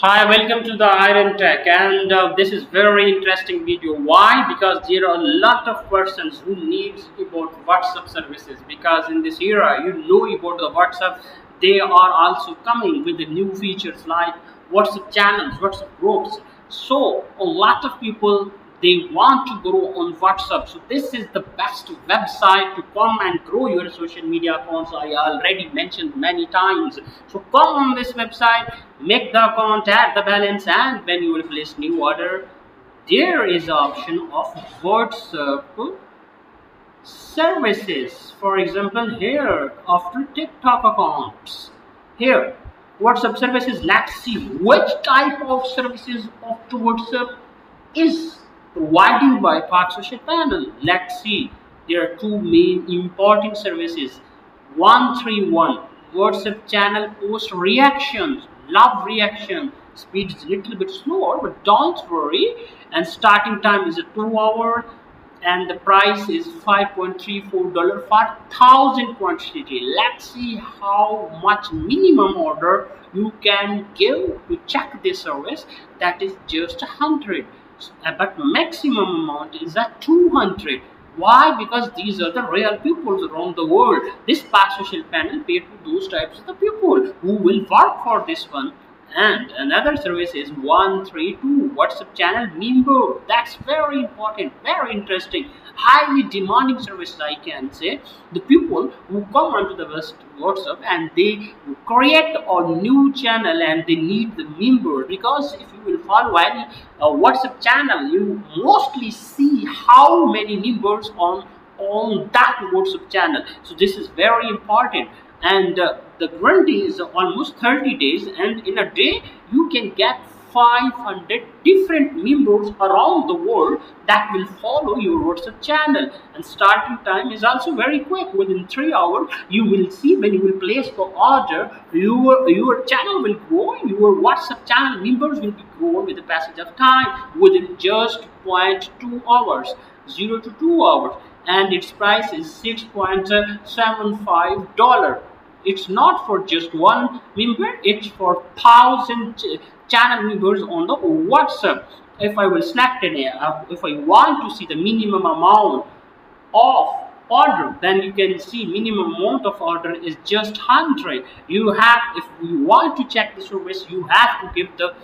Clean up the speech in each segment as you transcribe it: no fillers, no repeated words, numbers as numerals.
Hi, welcome to the Iron Tech, and this is very interesting video. Why? Because there are a lot of persons who needs about WhatsApp services. Because in this era, you know about the WhatsApp, they are also coming with the new features like WhatsApp channels, WhatsApp groups. So a lot of people they want to grow on WhatsApp. So this is the best website to come and grow your social media accounts. I already mentioned many times. So come on this website, make the account, add the balance, and when you will place new order, there is the option of WhatsApp services. For example, here after TikTok accounts, here WhatsApp services. Let's see which type of services of the WhatsApp is provided by Park Social Panel. Let's see. There are two main important services. 131 WhatsApp channel post reactions. Love reaction. Speed is a little bit slower, but don't worry. And starting time is a 2 hour and the price is $5.34 for 1,000 quantity. Let's see how much minimum order you can give to check this service. That is just 100, but maximum amount is at 200. Why? Because these are the real people around the world. This past social panel paid to those types of the people who will work for this one. And another service is 132 WhatsApp channel member. That's very important, very interesting, highly demanding service. I can say the people who come onto the WhatsApp and they create a new channel and they need the member, because if you will follow any WhatsApp channel, you mostly see how many members on that WhatsApp channel. So this is very important, and the guarantee is almost 30 days, and in a day you can get 500 different members around the world that will follow your WhatsApp channel. And starting time is also very quick. Within 3 hours you will see, when you will place the order, your channel will grow, your WhatsApp channel members will be grown with the passage of time within just 0.2 hours, 0 to 2 hours. And its price is $6.75. It's not for just one member, it's for 1,000 channel members on the WhatsApp. If I will select it, if I want to see the minimum amount of order, then you can see minimum amount of order is just 100. You have, if you want to check the service, you have to give the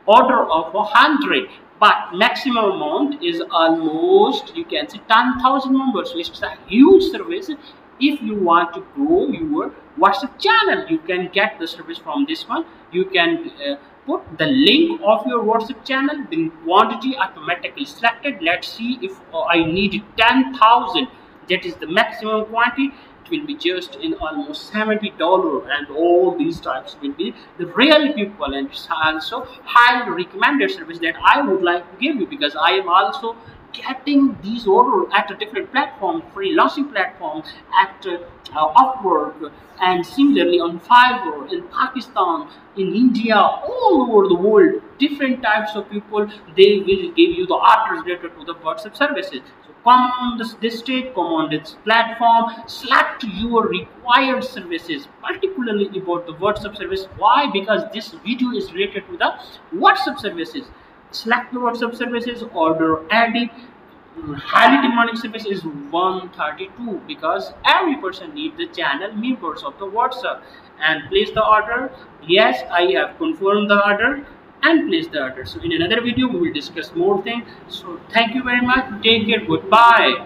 order of 100, but maximum amount is almost, you can see, 10,000 members. So it's a huge service. If you want to grow your WhatsApp channel, you can get the service from this one. You can put the link of your WhatsApp channel, the quantity automatically selected. Let's see if I need 10,000, that is the maximum quantity. It will be just in almost $70, and all these types will be the real people. And it's also highly recommended service that I would like to give you, because I am also getting these orders at a different platform, freelancing platform, at Upwork, and similarly on Fiverr, in Pakistan, in India, all over the world. Different types of people, they will give you the orders related to the WhatsApp services. So come on this stage, come on this platform, select your required services, particularly about the WhatsApp service. Why? Because this video is related to the WhatsApp services. Select the WhatsApp services, order added. Highly demanding service is 132, because every person needs the channel members of the WhatsApp. And place the order. Yes, I have confirmed the order and place the order. So in another video we will discuss more things. So thank you very much. Take care. Goodbye.